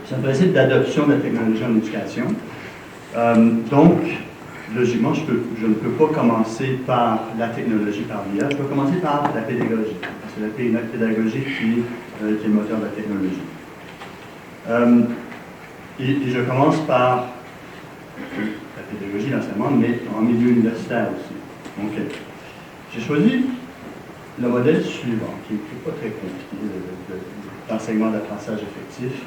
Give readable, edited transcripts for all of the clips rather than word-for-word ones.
C'est un principe d'adoption de la technologie en éducation. Donc, logiquement, je ne peux pas commencer par la technologie, par l'IA, je peux commencer par la pédagogie. C'est la pédagogie qui est le moteur de la technologie. Et je commence par la pédagogie, l'enseignement, mais en milieu universitaire aussi. Donc, j'ai choisi le modèle suivant, qui n'est pas très compliqué, d'enseignement d'apprentissage effectif,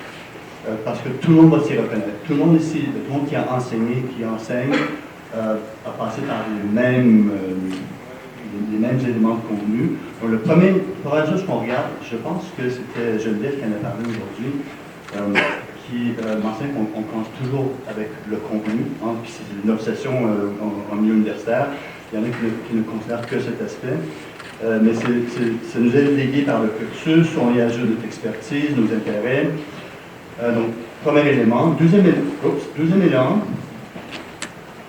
parce que tout le monde va s'y reconnaître. Tout le monde ici, tout le monde qui a enseigné, qui enseigne, a passé par les mêmes éléments de contenu. Donc, la première chose qu'on regarde, je pense que c'était Geneviève qui en a parlé aujourd'hui, qui m'enseigne qu'on commence toujours avec le contenu, hein, puis c'est une obsession en milieu universitaire. Il y en a qui ne considèrent que cet aspect. Mais ça nous est légué par le cursus, on y ajoute notre expertise, nos intérêts. Donc, premier élément. Deuxième élément,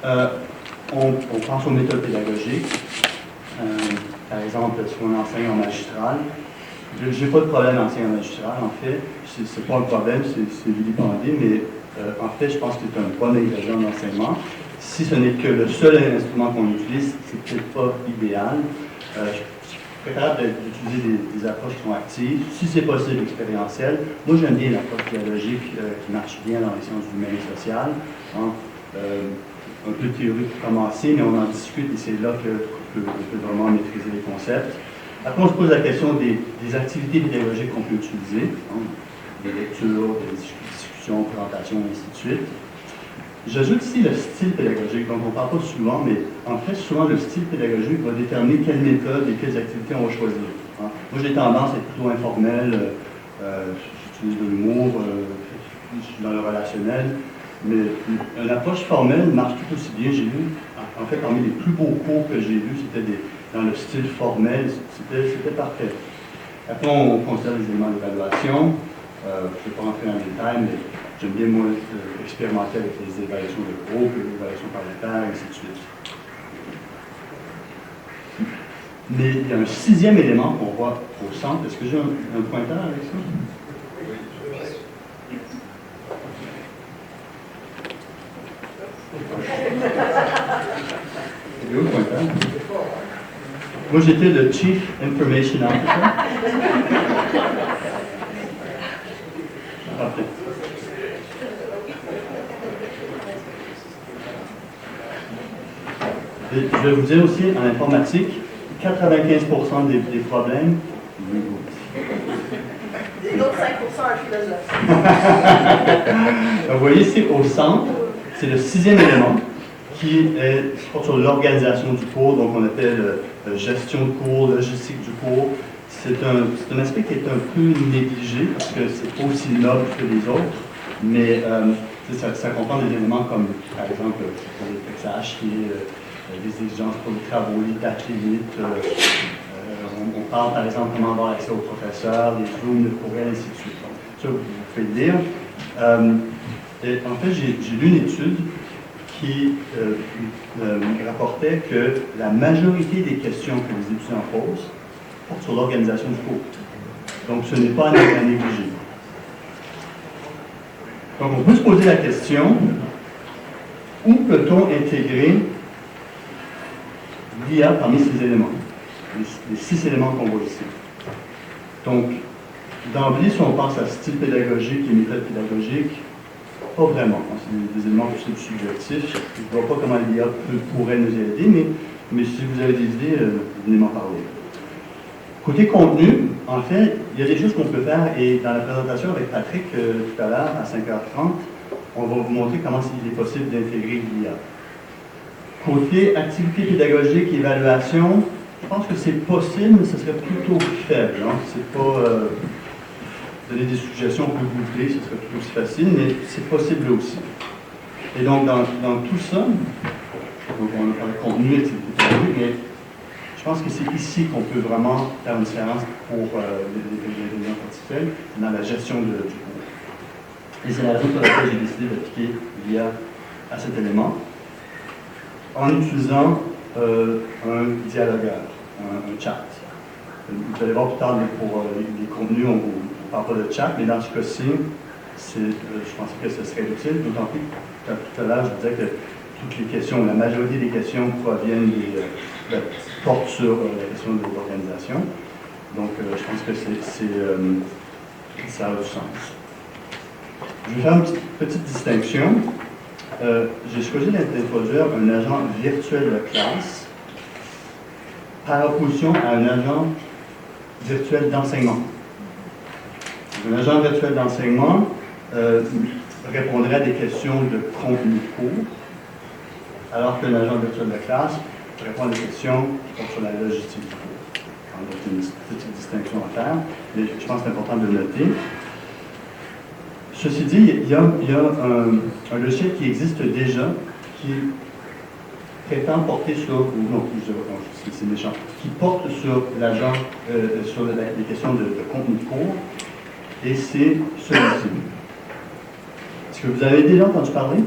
on pense aux méthodes pédagogiques. Par exemple, si on enseigne en magistral, je n'ai pas de problème à enseigner en magistral, en fait. C'est pas un problème, c'est vilipendé, mais en fait, je pense que c'est un bon ingrédient d'enseignement. Si ce n'est que le seul instrument qu'on utilise, c'est peut-être pas idéal. Je suis préférable d'utiliser des approches qui sont actives, si c'est possible, expérientielles. Moi, j'aime bien l'approche dialogique qui marche bien dans les sciences humaines et sociales. Hein. Un peu de théorie pour commencer, mais on en discute et c'est là qu'on peut vraiment maîtriser les concepts. Après, on se pose la question des activités pédagogiques qu'on peut utiliser, hein, des lectures, des discussions, présentations, et ainsi de suite. J'ajoute ici le style pédagogique, donc on ne parle pas souvent, mais en fait, souvent le style pédagogique va déterminer quelle méthode et quelles activités on va choisir. Hein. Moi, j'ai tendance à être plutôt informel, j'utilise de l'humour, je suis dans le relationnel, mais une approche formelle marche tout aussi bien. J'ai vu, en fait, parmi les plus beaux cours que j'ai vus, c'était dans le style formel, c'était parfait. Après, on considère les éléments d'évaluation. Je ne vais pas rentrer dans les détails, mais j'aime bien, moi, expérimenter avec les évaluations de groupe, les évaluations paritaires, et ainsi de suite. Mais il y a un sixième élément qu'on voit au centre. Est-ce que j'ai un pointeur avec ça? Il est où le pointeur? Moi, j'étais le Chief Information Officer. Parfait. Je vais vous dire aussi, en informatique, 95% des problèmes. Les autres 5% un philosophe. Vous voyez, c'est au centre, c'est le sixième élément qui porte sur l'organisation du cours, donc on appelle gestion de cours, logistique du cours. C'est un aspect qui est un peu négligé parce que c'est pas aussi noble que les autres, mais ça comprend des éléments comme, par exemple, pour les textes à acheter, des exigences pour les travaux, les dates limites. On parle, par exemple, comment avoir accès aux professeurs, les zooms de courriel, ainsi de suite. Donc, ça, vous pouvez le lire. Et en fait, j'ai lu une étude qui rapportait que la majorité des questions que les étudiants posent portent sur l'organisation du cours. Donc, ce n'est pas à négliger. Donc, on peut se poser la question, où peut-on intégrer l'IA parmi ces éléments, les 6 éléments qu'on voit ici. Donc, d'emblée, si on pense à style pédagogique et méthode pédagogique, pas vraiment. C'est des éléments plus subjectifs. Je ne vois pas comment l'IA pourrait nous aider, mais si vous avez des idées, venez m'en parler. Côté contenu, en fait, il y a des choses qu'on peut faire, et dans la présentation avec Patrick tout à l'heure, à 5h30, on va vous montrer comment il est possible d'intégrer l'IA. Côté activité pédagogique et évaluation, je pense que c'est possible, mais ce serait plutôt faible. Hein? C'est pas donner des suggestions, on peut googler, ce serait plutôt aussi facile, mais c'est possible aussi. Et donc, dans tout ça, donc on a parlé de contenu, activité pédagogique, mais je pense que c'est ici qu'on peut vraiment faire une différence pour les gens particuliers dans la gestion du cours. Et c'est la raison pour laquelle j'ai décidé d'appliquer l'IA à cet élément, en utilisant un dialogueur, un chat. Vous allez voir plus tard, pour les contenus, on ne parle pas de chat, mais dans ce cas-ci, je pensais que ce serait utile, d'autant plus que tout à l'heure, je disais que toutes les questions, la majorité des questions proviennent portent sur la question de l'organisation. Donc, je pense que ça a du sens. Je vais faire une petite distinction. J'ai choisi d'introduire un agent virtuel de classe par opposition à un agent virtuel d'enseignement. Un agent virtuel d'enseignement répondrait à des questions de contenu court, alors qu'un agent virtuel de classe répond à des questions qui portent sur la logistique du cours. Donc, il y a une petite distinction à faire, mais je pense que c'est important de le noter. Ceci dit, il y a un logiciel qui existe déjà, qui prétend porter sur, non, c'est méchant, qui porte sur l'agent, sur les questions de contenu court, et c'est celui-ci. Est-ce que vous avez déjà entendu parler?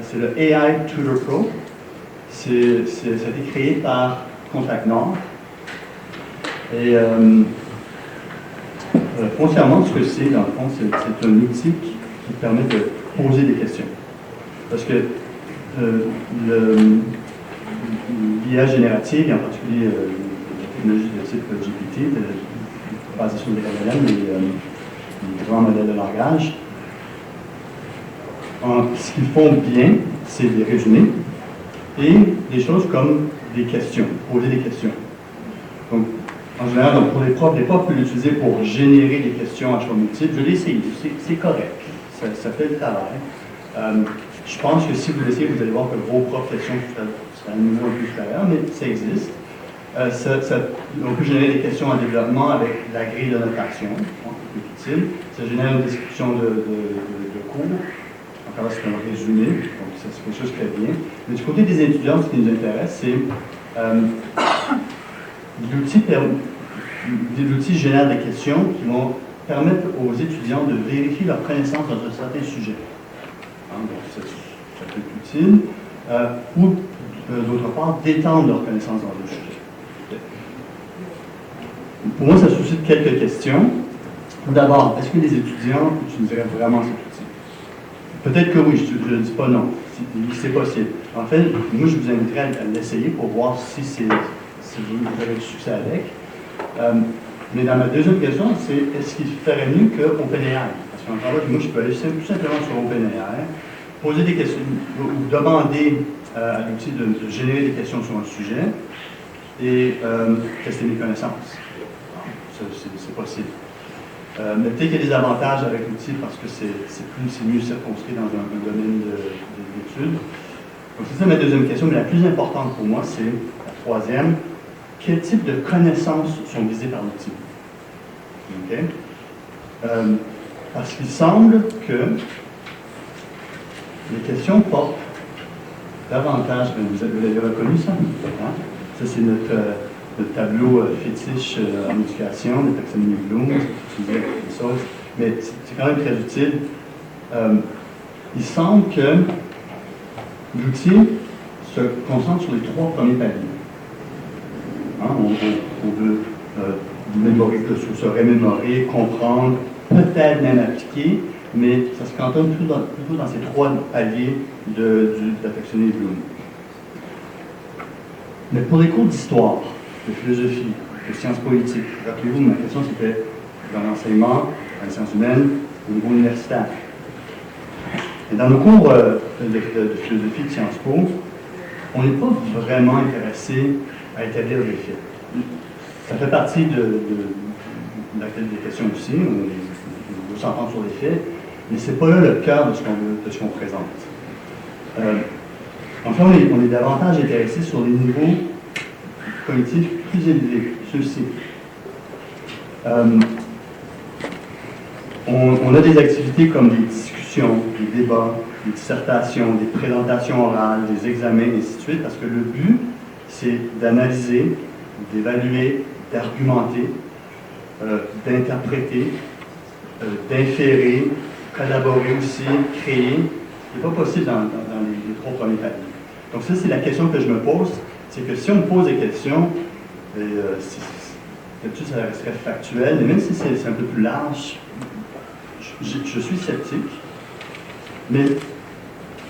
C'est le AI Tutor Pro. Ça a été créé par Contact Nord. Et foncièrement, ce que c'est, dans le fond, c'est un outil qui permet de poser des questions. Parce que l'IA générative, et en particulier la technologie de type GPT, basée sur les LLM, les grands modèles de langage, ce qu'ils font bien, c'est des résumés et des choses comme des questions, poser des questions. Donc, en général, donc pour les profs peuvent l'utiliser pour générer des questions à choix multiples. Je l'ai essayé, c'est correct, ça fait le travail. Je pense que si vous l'essayez, vous allez voir que vos propres questions sont à un niveau un peu supérieur, mais ça existe. On peut générer des questions en développement avec la grille de notation, c'est utile. Ça génère une description de cours. Encore là, c'est un résumé, donc c'est quelque chose qui est bien. Mais du côté des étudiants, ce qui nous intéresse, c'est l'outil génère des questions qui vont permettre aux étudiants de vérifier leur connaissance dans un certain sujet. Donc, ça peut être utile. Ou, d'autre part, d'étendre leur connaissance dans le sujet. Pour moi, ça suscite quelques questions. D'abord, est-ce que les étudiants utiliseraient vraiment cet outil? Peut-être que oui, je ne dis pas non. C'est possible. En fait, moi, je vous inviterais à l'essayer pour voir si vous avez du succès avec. Mais dans ma deuxième question, c'est est-ce qu'il ferait mieux que OpenAI? Parce qu'encore là, moi, je peux aller tout simplement sur OpenAI, poser des questions, ou demander à l'outil de générer des questions sur un sujet et tester mes connaissances. C'est possible. Mais peut-être qu'il y a des avantages avec l'outil parce que c'est mieux circonscrit dans un domaine d'études. Donc c'est ça ma deuxième question, mais la plus importante pour moi, c'est la troisième. Quel type de connaissances sont visées par l'outil? Okay. Parce qu'il semble que les questions portent davantage, vous l'avez reconnu ça? Hein? Ça c'est notre tableau fétiche en éducation, les taxonomies Bloom, des choses, mais c'est quand même très utile. Il semble que l'outil se concentre sur les trois premiers paliers. Hein, on veut se remémorer, comprendre, peut-être même appliquer, mais ça se cantonne plutôt dans ces trois paliers de la taxonomie Bloom. Mais pour les cours d'histoire, de philosophie, de sciences politiques, rappelez-vous, ma question c'était dans l'enseignement, dans les sciences humaines, au niveau universitaire. Et dans nos cours de philosophie de Sciences Po, on n'est pas vraiment intéressé à établir des faits. Ça fait partie de des questions aussi, on veut s'entendre sur les faits, mais ce n'est pas là le cœur de ce qu'on présente. Enfin, on est davantage intéressé sur les niveaux cognitifs plus élevés, ceux-ci. On a des activités comme des discussions, des débats, des dissertations, des présentations orales, des examens, et ainsi de suite, parce que le but, c'est d'analyser, d'évaluer, d'argumenter, d'interpréter, d'inférer, collaborer aussi, créer. Ce n'est pas possible dans les trois premiers paliers. Donc ça, c'est la question que je me pose, c'est que si on me pose des questions, d'habitude ça serait factuel, mais même si c'est un peu plus large, je suis sceptique, mais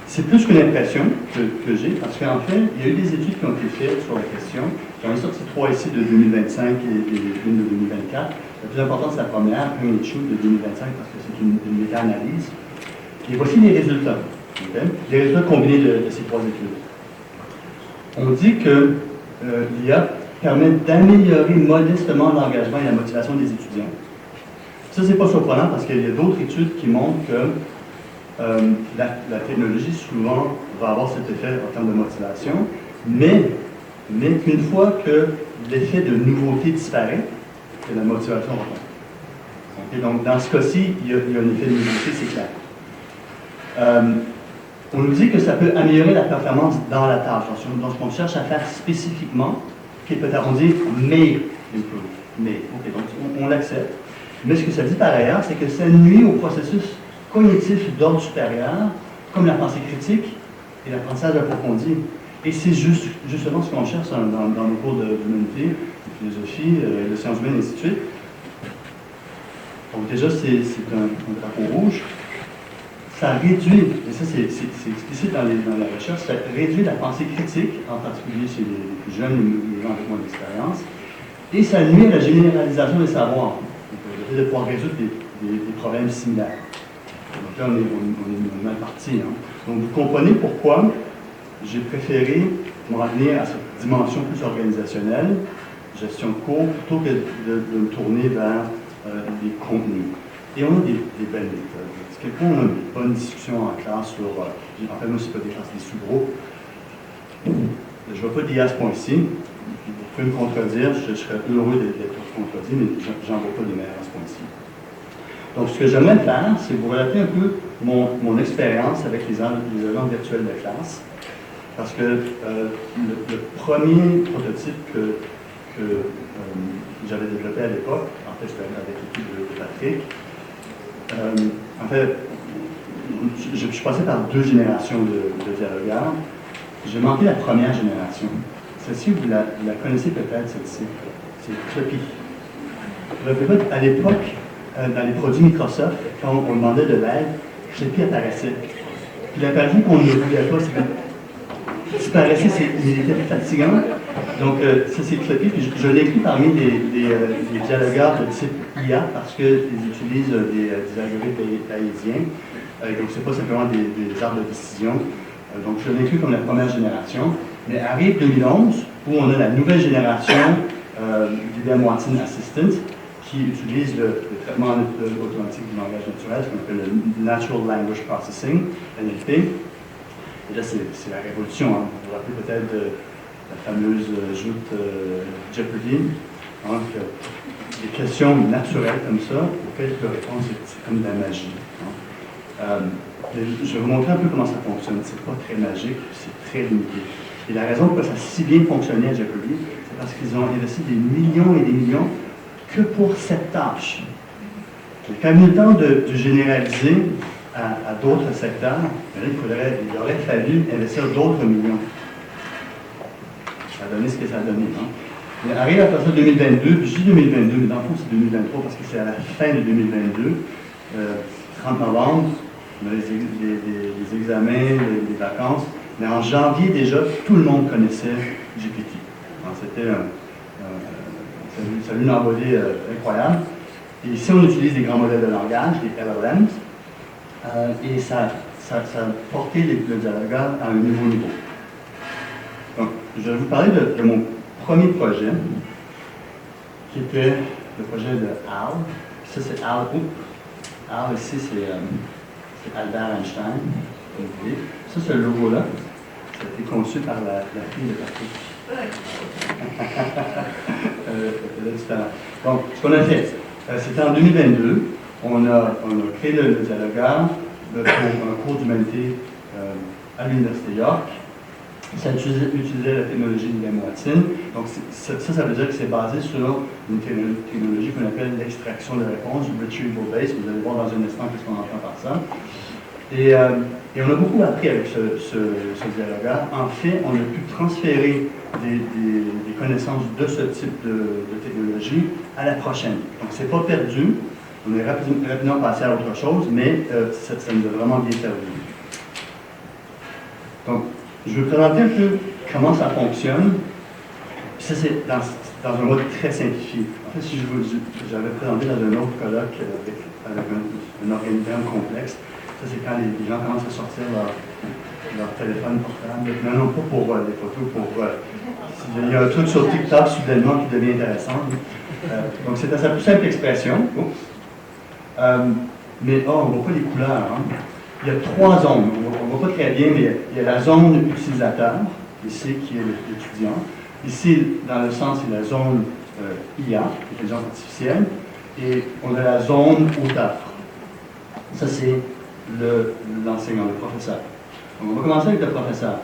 c'est plus qu'une impression que j'ai, parce qu'en fait, il y a eu des études qui ont été faites sur la question. J'en ai sorti 3 ici de 2025 et une de 2024. La plus importante, c'est la première, un shoot de 2025, parce que c'est une méta-analyse. Et voici les résultats. Okay? Les résultats combinés de ces 3 études. On dit que l'IA permet d'améliorer modestement l'engagement et la motivation des étudiants. Ça, c'est pas surprenant parce qu'il y a d'autres études qui montrent que la technologie, souvent, va avoir cet effet en termes de motivation, mais une fois que l'effet de nouveauté disparaît, que la motivation retombe. Okay? Donc, dans ce cas-ci, il y a un effet de nouveauté, c'est clair. On nous dit que ça peut améliorer la performance dans la tâche. Donc, ce qu'on cherche à faire spécifiquement, qui peut-être on dit may improve. Mais, ok, donc on l'accepte. Mais ce que ça dit par ailleurs, c'est que ça nuit au processus cognitif d'ordre supérieur, comme la pensée critique et l'apprentissage approfondi. Et c'est justement ce qu'on cherche dans nos cours d'humanité, de philosophie, de sciences humaines, et ainsi de suite. Donc déjà, c'est un drapeau rouge. Ça réduit, et ça c'est explicite dans la recherche, ça réduit la pensée critique, en particulier chez les plus jeunes, les gens avec moins d'expérience, et ça nuit à la généralisation des savoirs, le fait de pouvoir résoudre des problèmes similaires. Donc là, on est mal parti. Hein. Donc vous comprenez pourquoi j'ai préféré m'en venir à cette dimension plus organisationnelle, gestion de cours, plutôt que de me tourner vers les contenus. Et on a des belles méthodes. Si quelqu'un a une bonne discussion en classe sur, en fait, moi, c'est pas des classes, des sous-groupes. Je ne vois pas d'IA à ce point-ci. Vous pouvez me contredire, je serais heureux d'être contredit, mais j'en vois pas des meilleurs à ce point-ci. Donc, ce que j'aimerais faire, c'est vous relater un peu mon expérience avec les agents virtuels de classe. Parce que le premier prototype que j'avais développé à l'époque, en fait, c'était avec l'équipe de Patrick. En fait, je suis passé par 2 générations de dialogueurs. J'ai manqué la première génération. Celle-ci, vous la connaissez peut-être, celle-ci. C'est Clippy. À l'époque, dans les produits Microsoft, quand on demandait de l'aide, Clippy apparaissait. Puis l'apparition qu'on ne voulait pas, c'est que disparaissait, il était plus fatigant. Donc, ça c'est Clippy, puis je l'inclus parmi les dialogueurs de type IA parce qu'ils utilisent des algorithmes bayésiens. Donc, ce n'est pas simplement des arbres de décision. Donc, je l'inclus comme la première génération. Mais arrive 2011, où on a la nouvelle génération d'IBM Watson Assistant qui utilise le traitement automatique du langage naturel, ce qu'on appelle le Natural Language Processing, NLP. Et là, c'est la révolution. Hein. Vous vous rappelez peut-être de la fameuse joute Jeopardy, hein, que des questions naturelles comme ça, auxquelles tu réponds, c'est comme de la magie. Hein. Je vais vous montrer un peu comment ça fonctionne. C'est pas très magique, c'est très limité. Et la raison pour laquelle ça a si bien fonctionné à Jeopardy, c'est parce qu'ils ont investi des millions et des millions que pour cette tâche. Et quand il y a eu le temps de généraliser à d'autres secteurs, il aurait fallu investir d'autres millions. Ça a donné ce que ça a donné. Hein? Mais arrive à partir de 2022, puis je dis 2022, mais dans le fond c'est 2023 parce que c'est à la fin de 2022, 30 novembre, on a les examens, les vacances, mais en janvier déjà, tout le monde connaissait GPT. C'était ça a eu une envolée incroyable. Et ici, on utilise des grands modèles de langage, des LLMs, et ça a porté le dialogue à un nouveau niveau. Donc, je vais vous parler de mon premier projet, qui était le projet de Al. Ça, c'est Al. Al, ici, c'est Albert Einstein. Ça, ce logo-là, ça a été conçu par la fille de Patrick. Donc, ce qu'on a fait, c'était en 2022, on a créé le dialogue pour un cours d'humanité à l'Université York. Ça utilisait la technologie d'IBM Watson. Donc, ça veut dire que c'est basé sur une technologie qu'on appelle l'extraction de réponse, du retrieval based. Vous allez voir dans un instant ce qu'on entend par ça. Et on a beaucoup appris avec ce dialogue. En fait, on a pu transférer des connaissances de ce type de technologie à la prochaine. Donc, ce n'est pas perdu. On est rapidement passé à autre chose, mais ça nous a vraiment bien servi. Donc, je vais présenter un peu comment ça fonctionne. Ça, c'est dans un mode très simplifié. En fait, si j'avais présenté dans un autre colloque avec un organigramme complexe, ça, c'est quand les gens commencent à sortir leur téléphone portable. Non, pas pour des photos, il y a un truc sur TikTok soudainement qui devient intéressant. Donc, c'est à sa plus simple expression. Mais on ne voit pas les couleurs. Hein. Il y a 3 zones. On ne voit pas très bien, mais il y a la zone utilisateur, ici, qui est l'étudiant. Ici, dans le centre, c'est la zone IA, intelligence artificielle. Et on a la zone auteur. Ça, c'est l'enseignant, le professeur. Donc, on va commencer avec le professeur.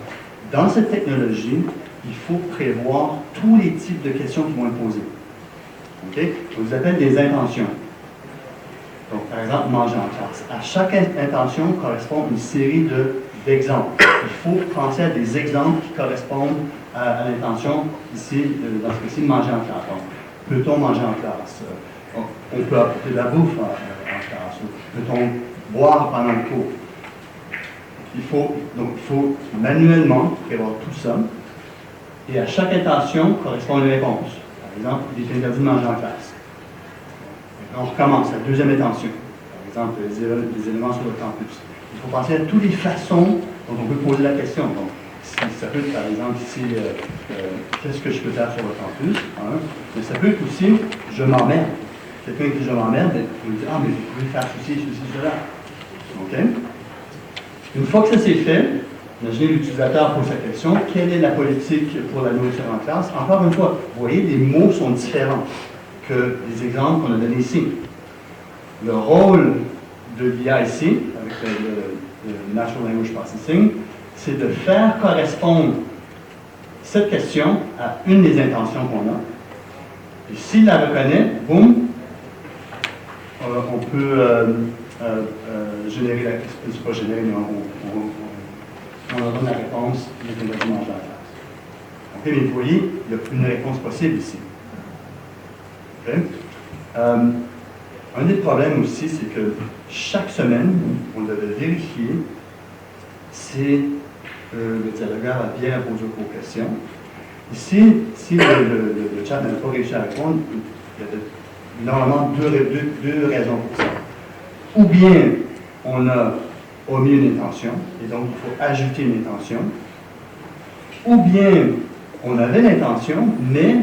Dans cette technologie, il faut prévoir tous les types de questions qui vont être posées. Okay? On les appelle des intentions. Donc, par exemple, manger en classe. À chaque intention correspond une série d'exemples. Il faut penser à des exemples qui correspondent à l'intention, ici, dans ce cas-ci, manger en classe. Peut-on manger en classe? On peut apporter de la bouffe en classe. Peut-on boire pendant le cours? Il faut manuellement prévoir tout ça. Et à chaque intention correspond une réponse. Par exemple, il est interdit de manger en classe. On recommence, la deuxième intention. Par exemple, les éléments sur le campus. Il faut penser à toutes les façons dont on peut poser la question. Donc, ça peut être, par exemple, ici, qu'est-ce que je peux faire sur le campus? Hein? Mais ça peut être aussi, je m'emmerde. Quelqu'un qui dit je m'emmerde, vous dit, ah, mais vous pouvez faire ceci, cela. OK? Une fois que ça c'est fait, imaginez l'utilisateur pose sa question, quelle est la politique pour la nourriture en classe? Encore une fois, vous voyez, les mots sont différents que les exemples qu'on a donnés ici. Le rôle de l'IA ici, avec le Natural Language Processing, c'est de faire correspondre cette question à une des intentions qu'on a. Et s'il la reconnaît, boum, on peut générer la question, pas générer, mais on donne la réponse de manger en classe. OK, mais vous voyez, il y a une réponse possible ici. OK? Un des problèmes aussi, c'est que chaque semaine, on devait vérifier si le dialogueur a bien répondu aux questions. Ici, si le chat n'a pas réussi à répondre, il y a normalement deux raisons pour ça. Ou bien on a omis une intention, et donc il faut ajouter une intention. Ou bien on avait l'intention, mais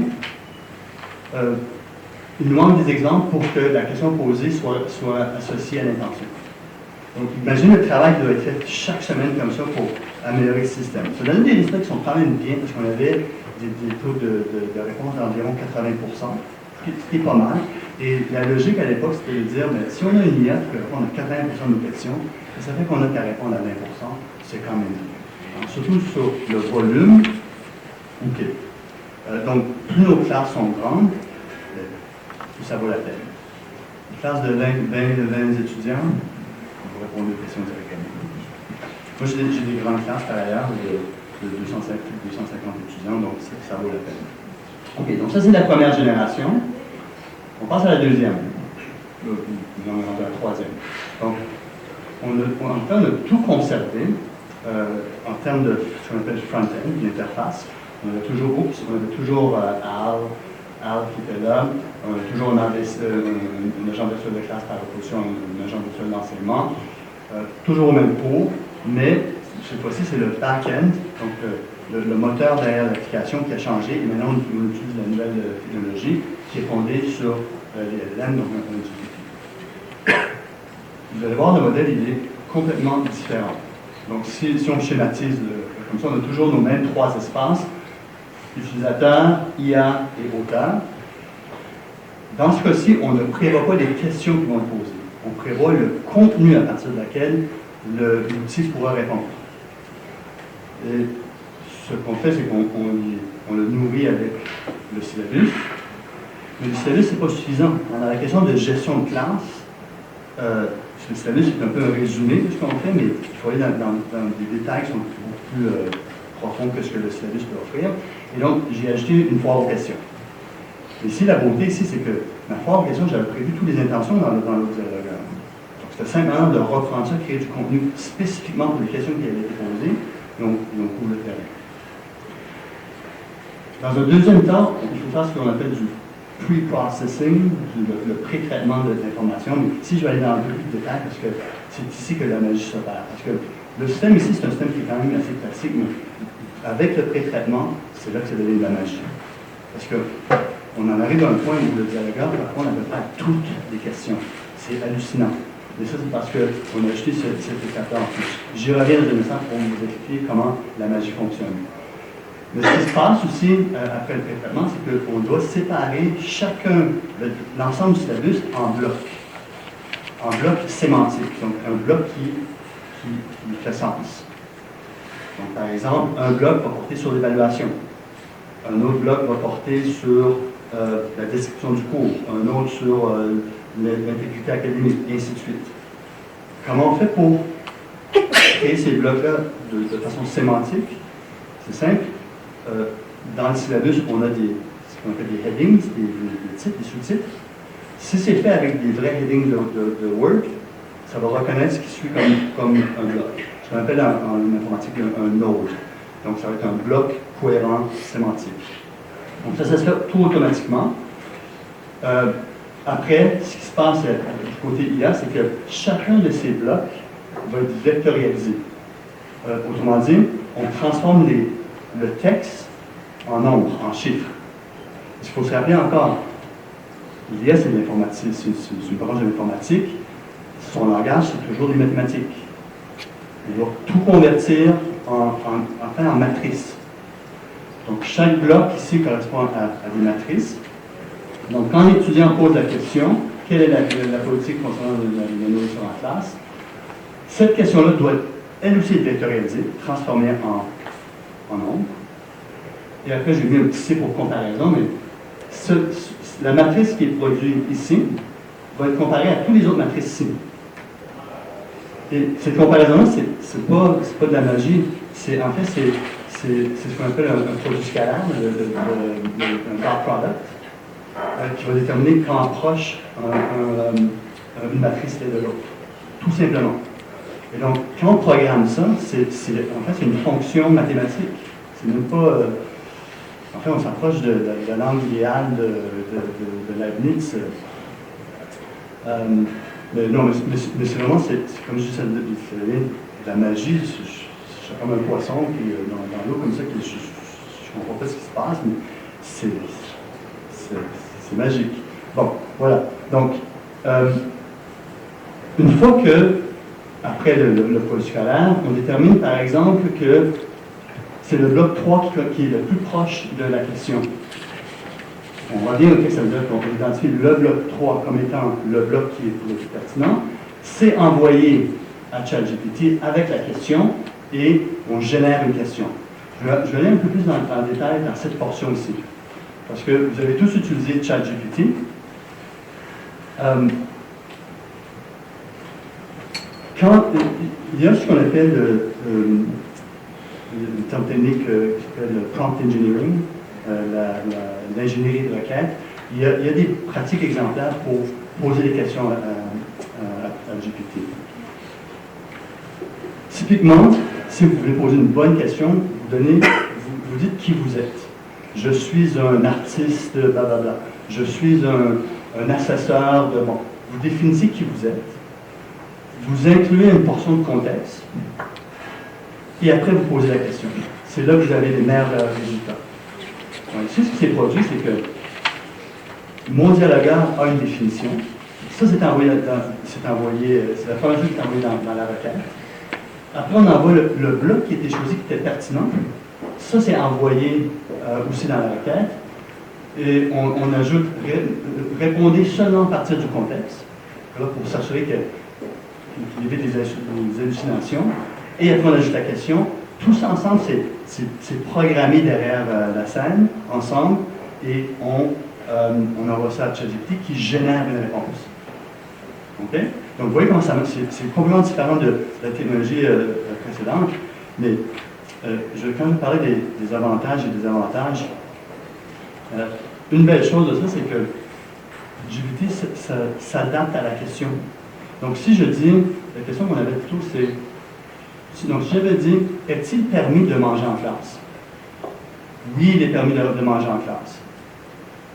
il nous manque des exemples pour que la question posée soit associée à l'intention. Donc, imaginez le travail qui doit être fait chaque semaine comme ça pour améliorer le système. Ça donne des résultats qui sont quand même bien, parce qu'on avait des taux de réponse d'environ 80%, ce qui est pas mal. Et la logique à l'époque, c'était de dire, mais si on a une IA qui peut répondre à 80% de nos questions, ça fait qu'on a qu'à répondre à 20%, c'est quand même bien. Alors, surtout sur le volume, OK. Donc, plus nos classes sont grandes, plus ça vaut la peine. Une classe de 20 étudiants, on va répondre aux questions directement. Moi, j'ai des grandes classes par ailleurs de 250 étudiants, donc ça vaut la peine. OK, donc ça, c'est la première génération. On passe à la deuxième. Nous en avons la troisième. Donc, on a tout conservé en termes de ce qu'on appelle front-end, l'interface. On avait toujours Al qui était là, on a toujours un agent virtuel de classe par opposition à un agent virtuel d'enseignement, toujours au même cours, mais cette fois-ci c'est le back-end, donc le moteur derrière l'application qui a changé, et maintenant on utilise la nouvelle technologie qui est fondée sur les LLM, donc on utilise. Vous allez voir, le modèle il est complètement différent. Donc si on schématise comme ça, on a toujours nos mêmes 3 espaces, utilisateur, IA et auteur. Dans ce cas-ci, on ne prévoit pas les questions qui vont être posées. On prévoit le contenu à partir de laquelle l'outil pourra répondre. Et ce qu'on fait, c'est qu'on le nourrit avec le syllabus. Mais le syllabus, ce n'est pas suffisant. Dans la question de gestion de classe, le syllabus est un peu un résumé de ce qu'on fait, mais il faut aller dans des détails qui sont beaucoup plus profonds que ce que le syllabus peut offrir. Et donc, j'ai ajouté une foire aux questions. Ici, la beauté ici, c'est que ma foire question, j'avais prévu toutes les intentions dans l'autre dialogueur. Donc, c'était simplement de reprendre ça, créer du contenu spécifiquement pour les questions qui avaient été posées, et on couvre le terrain. Dans un deuxième temps, il faut faire ce qu'on appelle du pre-processing, le pré-traitement de l'information. Mais ici, je vais aller dans un peu plus de détail parce que c'est ici que la magie s'opère. Parce que le système ici, c'est un système qui est quand même assez classique, mais avec le pré-traitement, c'est là que ça devient de la magie. Parce qu'on en arrive à un point où le dialogueur va répondre à peu près à toutes les questions. C'est hallucinant. Et ça, c'est parce qu'on a ajouté cet étape-là en plus. J'y reviens dans un instant pour vous expliquer comment la magie fonctionne. Mais ce qui se passe aussi après le pré-traitement, c'est qu'on doit séparer l'ensemble du syllabus en blocs sémantiques, donc un bloc qui fait sens. Donc, par exemple, un bloc va porter sur l'évaluation, un autre bloc va porter sur la description du cours, un autre sur l'intégrité académique, et ainsi de suite. Comment on fait pour créer ces blocs-là de façon sémantique? C'est simple. Dans le syllabus, on a ce qu'on appelle des headings, des titres, des sous-titres. Si c'est fait avec des vrais headings de Word, ça va reconnaître ce qui suit comme un bloc. Ce qu'on appelle en informatique un node. Donc, ça va être un bloc cohérent sémantique. Donc, ça se fait tout automatiquement. Après, ce qui se passe du côté IA, c'est que chacun de ces blocs va être vectorialisé. Autrement dit, on transforme le texte en nombres, en chiffres. Il faut se rappeler encore, l'IA, c'est de l'informatique, c'est une branche de l'informatique. Son langage, c'est toujours des mathématiques. Il va tout convertir en matrices. Donc, chaque bloc ici correspond à des matrices. Donc, quand l'étudiant pose la question, quelle est la politique concernant la nourriture en classe, cette question-là doit elle aussi être vectorialisée, transformée en nombre. Et après, j'ai mis un petit C pour comparaison, mais la matrice qui est produite ici va être comparée à toutes les autres matrices ici. Et cette comparaison-là, c'est pas de la magie, en fait, c'est ce qu'on appelle un produit scalaire, un dot product, qui va déterminer quand proche une matrice est de l'autre. Tout simplement. Et donc, quand on programme ça, en fait, c'est une fonction mathématique. C'est même pas... en fait, on s'approche de la langue idéale de Leibniz. Mais non, mais c'est vraiment, comme je disais, la magie. Je suis comme un poisson qui est dans l'eau comme ça, je ne comprends pas ce qui se passe, mais c'est magique. Bon, voilà. Donc, une fois que, après le produit scalaire, on détermine par exemple que c'est le bloc 3 qui est le plus proche de la question. On va dire, OK, ça veut dire qu'on identifie le bloc 3 comme étant le bloc qui est le plus pertinent. C'est envoyé à ChatGPT avec la question et on génère une question. Je vais aller un peu plus dans le détail dans cette portion ici. Parce que vous avez tous utilisé ChatGPT. Quand il y a ce qu'on appelle une terme technique qui s'appelle le prompt engineering, l'ingénierie de requête, il y a des pratiques exemplaires pour poser des questions à GPT. Typiquement, si vous voulez poser une bonne question, vous dites qui vous êtes. Je suis un artiste, blablabla. Je suis un assesseur de... Bon, vous définissez qui vous êtes. Vous incluez une portion de contexte. Et après, vous posez la question. C'est là que vous avez les meilleurs résultats. Donc, ici, ce qui s'est produit, c'est que mon dialogueur a une définition. Ça, c'est envoyé, c'est la première chose qui est envoyée dans la requête. Après, on envoie le bloc qui était choisi, qui était pertinent. Ça, c'est envoyé aussi dans la requête. Et on ajoute répondez seulement à partir du contexte, là, pour s'assurer qu'il y ait des hallucinations. Et après, on ajoute la question. Tout ça ensemble, c'est programmé derrière la scène, ensemble, et on envoie ça à ChatGPT qui génère une réponse. OK? Donc, vous voyez comment ça marche. C'est complètement différent de la technologie précédente, mais quand je parlais des avantages et des désavantages, une belle chose de ça, c'est que GPT s'adapte à la question. Donc, si je dis, la question qu'on avait plutôt, c'est, donc, si j'avais dit, est-il permis de manger en classe? Oui, il est permis de manger en classe.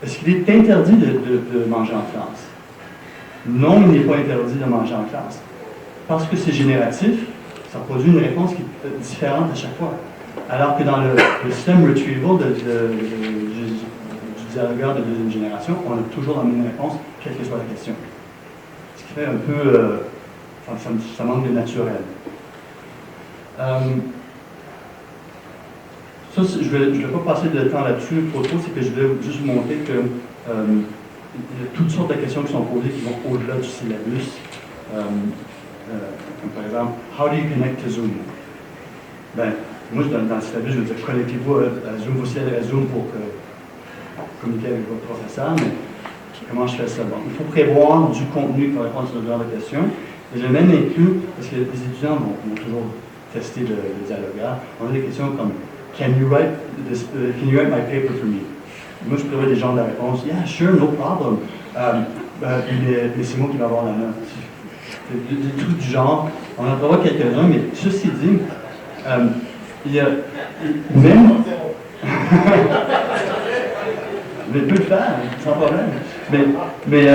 Est-ce qu'il est interdit de manger en classe? Non, il n'est pas interdit de manger en classe. Parce que c'est génératif, ça produit une réponse qui est différente à chaque fois. Alors que dans le système retrieval du dialogueur de deuxième génération, on a toujours la même réponse, quelle que soit la question. Ce qui fait un peu, ça manque de naturel. Ça, je ne vais pas passer de temps là-dessus trop tôt, c'est que je vais juste vous montrer que il y a toutes sortes de questions qui sont posées qui vont au-delà du syllabus. Comme par exemple, how do you connect to Zoom? Ben, moi, dans le syllabus, je veux dire, connectez-vous à Zoom, vous accédez à Zoom pour communiquer avec votre professeur, mais comment je fais ça? Bon, il faut prévoir du contenu pour répondre à ce genre de questions. Et je même inclus, parce que les étudiants vont toujours tester le dialogueur, on a des questions comme can you write my paper for me? Moi, je prévois des genres de réponses. Yeah, sure, no problem. Mais c'est moi qui vais avoir la note. Des trucs du genre. On en prévoit quelques-uns, mais ceci dit, il y a même. Mais il peut le faire, sans problème. Mais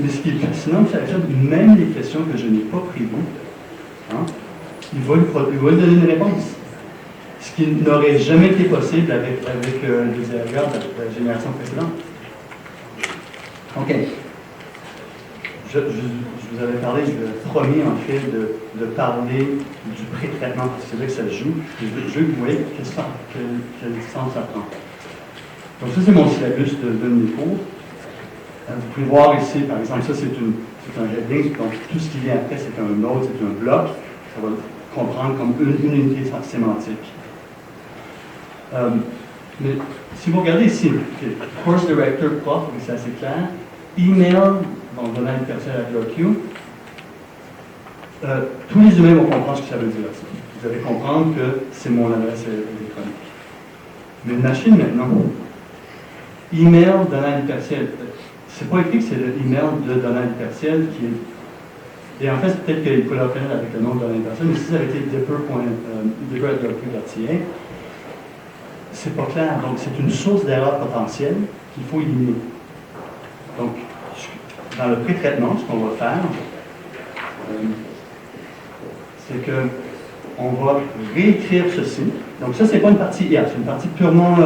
ce qui est fascinant, c'est que même les questions que je n'ai pas prévues, hein, il va lui donner une réponse. Ce qui n'aurait jamais été possible avec le dialogueur de la génération précédente. OK. Je vous avais parlé, je vous avais promis en fait de parler du pré-traitement, parce que c'est là que ça se joue. Je veux que vous voyez quel sens ça prend. Donc ça, c'est mon syllabus de mes cours. Vous pouvez voir ici, par exemple, ça c'est un heading, donc tout ce qui vient après, c'est un node, c'est un bloc. Ça va comprendre comme une unité sémantique. Mais si vous regardez ici, okay, course director, prof, c'est assez clair. Email, donc domaine personnel à LQ. Tous les humains vont comprendre ce que ça veut dire. Vous allez comprendre que c'est mon adresse électronique. Mais une machine maintenant, email, domaine partiel. C'est pas écrit que c'est le email de domaine partiel qui est. Et en fait, peut-être qu'il faut le reconnaître avec le nom de domaine partiel, mais si ça avait été dipper.lq.ca, c'est pas clair. Donc, c'est une source d'erreur potentielle qu'il faut éliminer. Donc, dans le pré-traitement, ce qu'on va faire, c'est qu'on va réécrire ceci. Donc, ça, c'est pas une partie IA, c'est une partie purement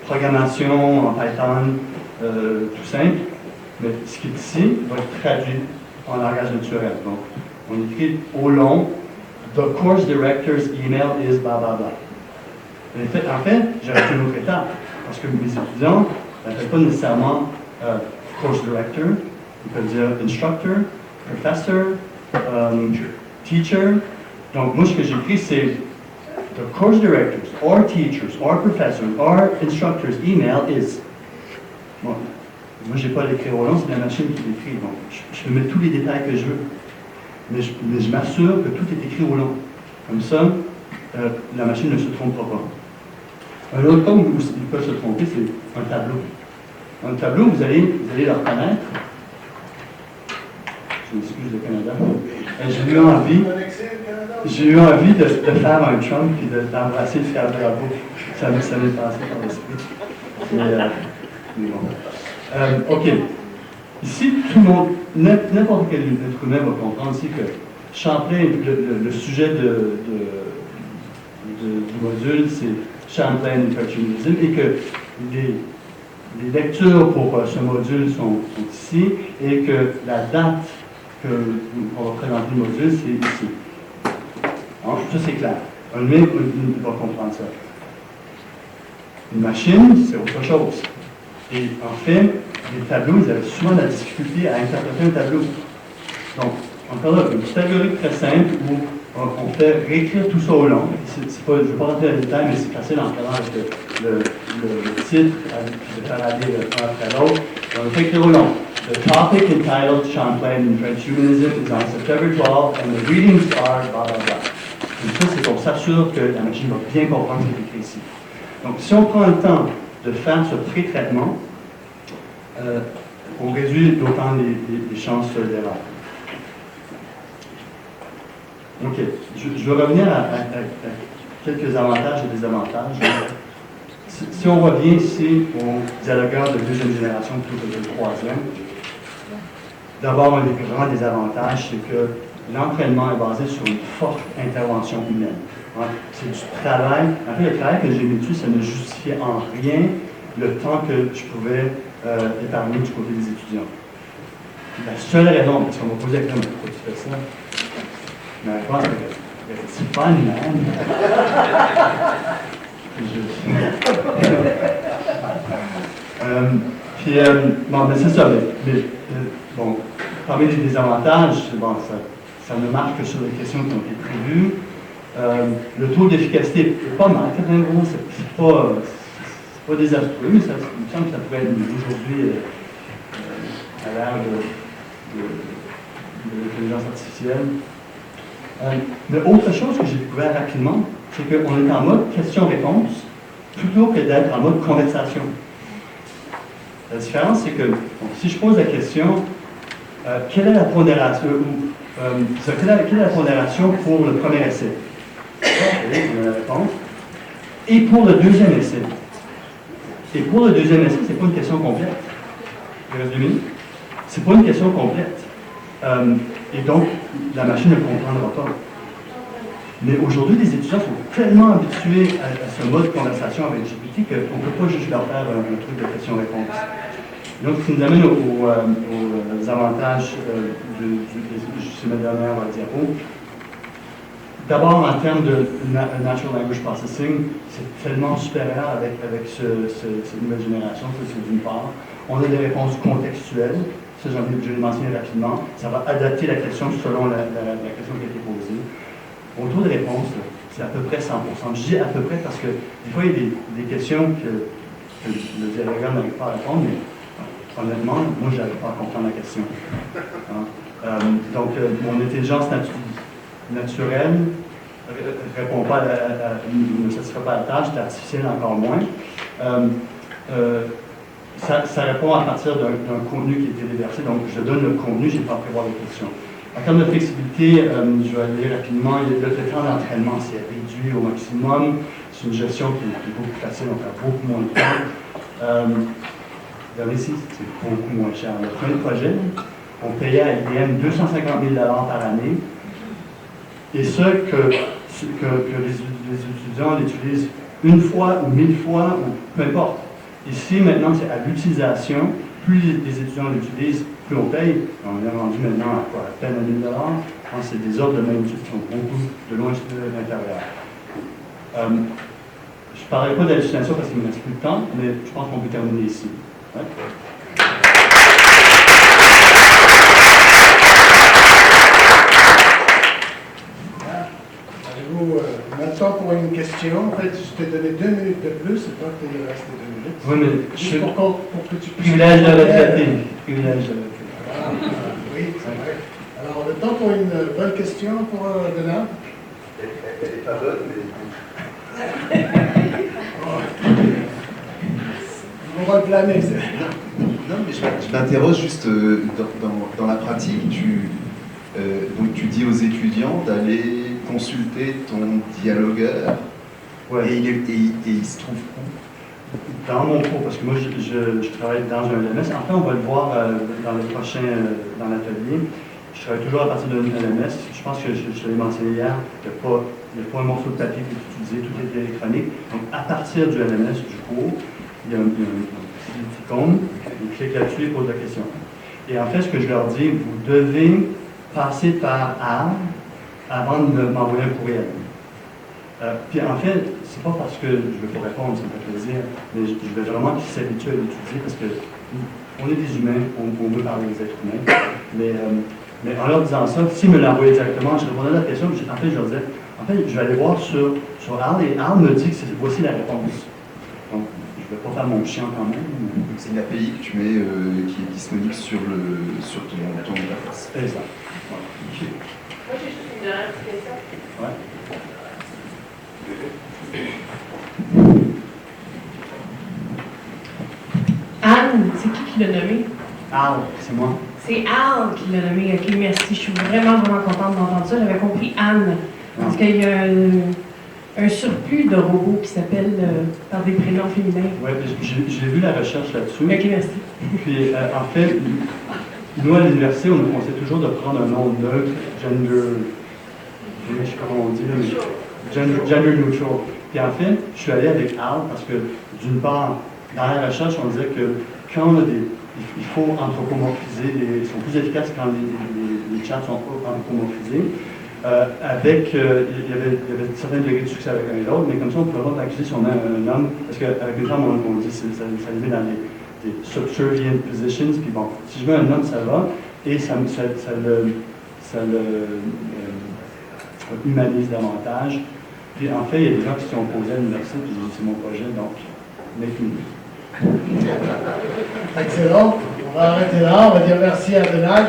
programmation en Python, tout simple. Mais ce qui est ici va être traduit en langage naturel. Donc, on écrit au long, the course director's email is blah blah blah. En fait, j'ai rajouté une autre étape, parce que mes étudiants n'appellent pas nécessairement course director, ils peuvent dire instructor, professor, teacher. Donc, moi, ce que j'écris, c'est the course director's, or teachers, or professors, or instructors' email is. Bon, moi, je n'ai pas à l'écrire au long, c'est la machine qui l'écrit. Donc, je peux mettre tous les détails que je veux. Mais je m'assure que tout est écrit au long. Comme ça, la machine ne se trompera pas. Un autre cas où ils peuvent se tromper, c'est un tableau. Un tableau, vous allez le reconnaître. Je m'excuse, le Canada. J'ai eu envie de faire un Trump et d'embrasser le fer Bravo. Ça m'est passé par l'esprit. Mais bon. OK. Ici, tout le monde, n'importe quel être humain va comprendre ici que Champlain, le sujet du module, c'est Champlain Impressionism et que les lectures pour ce module sont ici et que la date qu'on va présenter le module, c'est ici. Alors, ça, c'est clair. Un humain va comprendre ça. Une machine, c'est autre chose. Et en fait, les tableaux, ils avaient souvent la difficulté à interpréter un tableau. Donc, encore là, une petite algorithme très simple où on fait réécrire tout ça au long. Pas, je ne vais pas rentrer dans les détails, mais c'est facile en regardant avec le titre, puis de faire aller un après l'autre. On fait écrire au long. The topic entitled Champlain in French Humanism is on September 12, and the readings are blah blah blah. Donc ça, c'est qu'on s'assure que la machine va bien comprendre ce qui est écrit ici. Donc, si on prend le temps de faire ce pré-traitement, on réduit d'autant les chances d'erreur. OK. Je vais revenir à quelques avantages et désavantages. Si on revient ici aux dialogueurs de deuxième génération plutôt que de troisième, d'abord, un des grands désavantages, c'est que l'entraînement est basé sur une forte intervention humaine. Hein? C'est du travail. En fait, le travail que j'ai vécu, ça ne justifiait en rien le temps que je pouvais épargner du côté des étudiants. La seule raison, parce qu'on m'a posé la question, pourquoi tu fais ça? Ma réponse est que c'est pas une man. Bon, mais c'est ça. Bon, parmi les désavantages, bon, ça ne marche que sur les questions qui ont été prévues. Le taux d'efficacité est pas mal, c'est pas désastreux, mais ça me semble que ça pourrait être aujourd'hui à l'ère de l'intelligence artificielle. Mais autre chose que j'ai découvert rapidement, c'est qu'on est en mode question-réponse plutôt que d'être en mode conversation. La différence, c'est que si je pose la question, quelle est la pondération quelle est la pondération pour le premier essai? La réponse. Et pour le deuxième essai. Et pour le deuxième essai, ce n'est pas une question complète. Il reste 2 minutes. Ce n'est pas une question complète. Et donc, la machine ne comprendra pas. Mais aujourd'hui, les étudiants sont tellement habitués à ce mode de conversation avec GPT qu'on ne peut pas juste leur faire un truc de question-réponse. Donc, ce qui nous amène aux avantages c'est ma dernière diapo. D'abord, en termes de Natural Language Processing, c'est tellement supérieur avec cette nouvelle génération, ça c'est d'une part. On a des réponses contextuelles, ça je l'ai mentionné rapidement. Ça va adapter la question selon la question qui a été posée. Au taux de réponse, c'est à peu près 100%. Je dis à peu près parce que des fois, il y a des questions que le dialogueur n'arrive pas à répondre, mais honnêtement, moi, je n'arrive pas à comprendre la question. Hein? Donc, mon intelligence naturelle répond pas ne satisfait pas à la tâche, l'artificiel encore moins. Ça répond à partir d'un contenu qui a été déversé, donc je donne le contenu, je n'ai pas à prévoir les questions. En termes de flexibilité, je vais aller rapidement, le temps d'entraînement c'est réduit au maximum, c'est une gestion qui est beaucoup plus facile, on fait beaucoup moins de temps. Regardez ici, c'est beaucoup moins cher. Le premier projet, on payait à IBM 250 000 par année, et ce que les étudiants l'utilisent une fois ou 1000 fois, ou peu importe. Ici, maintenant, c'est à l'utilisation. Plus les étudiants l'utilisent, plus on paye. On est rendu maintenant à quoi? À peine à 1 000 $. Je pense que c'est des ordres de magnitude qui sont beaucoup de loin de l'intérieur. Je ne parlerai pas d'hallucination parce qu'il ne me reste plus de temps, mais je pense qu'on peut terminer ici. Ouais? Maintenant, pour une question, en fait, je t'ai donné 2 minutes de plus, c'est pas que tu es resté 2 minutes. Oui, mais juste pour que tu puisses... Privilège de retraité. Privilège de retraité. Ah, oui, c'est vrai. Alors, le temps pour une bonne question pour Denard. Elle n'est pas bonne, mais... On va le blâmer, c'est... Non, mais je m'interroge juste dans la pratique. Donc tu dis aux étudiants d'aller consulter ton dialogueur, ouais. Et il se trouve où? Dans mon cours, parce que moi je travaille dans un LMS. En fait, on va le voir dans l'atelier. Je travaille toujours à partir d'un LMS. Je pense que je te l'ai mentionné hier, il n'y a pas un morceau de papier qui est utilisé, tout est électronique. Donc à partir du LMS, du cours, il y a un petit icône, ils cliquent là-dessus et posent la question. Et en fait, ce que je leur dis, vous devez passer par R avant de m'envoyer un courriel. Puis en fait, c'est pas parce que je veux pas répondre, ça me fait plaisir, mais je veux vraiment qu'ils s'habituent à l'utiliser parce que on est des humains, on veut parler des êtres humains. Mais en leur disant ça, s'ils me l'envoyaient directement, je répondais à la question, en fait, je leur disais, en fait, je vais aller voir sur R et R me dit que voici la réponse. Donc, je ne vais pas faire mon chien quand même. Donc c'est une API que tu mets, qui est disponible sur ton interface. C'est ça. Moi, j'ai juste une dernière petite question. Ouais. Anne, c'est qui l'a nommé? Al, c'est moi. C'est Al qui l'a nommé. Ok, merci. Je suis vraiment, vraiment contente d'entendre ça. J'avais compris Anne. Parce qu'il y a un surplus de robots qui s'appellent par des prénoms féminins. Oui, j'ai vu la recherche là-dessus. Ok, merci. Puis, en fait, nous, à l'université, on essaie toujours de prendre un nom neutre, je sais pas comment on dit, là, mais gender neutral. Puis en fait, je suis allé avec Al parce que, d'une part, dans la recherche, on disait que quand on a il faut anthropomorphiser, ils sont plus efficaces quand les chats sont anthropomorphisés. Il y avait certains degrés de succès avec un et l'autre, mais comme ça, on peut avoir d'accuser si on a un homme, parce qu'avec les femmes, on dit ça les met dans des subservient positions, puis bon, si je veux un homme, ça va, et ça le humanise davantage. Puis en fait, il y a des gens qui se sont opposés à l'université, puis c'est mon projet, donc, make me. Excellent. On va arrêter là. On va dire merci à Donald.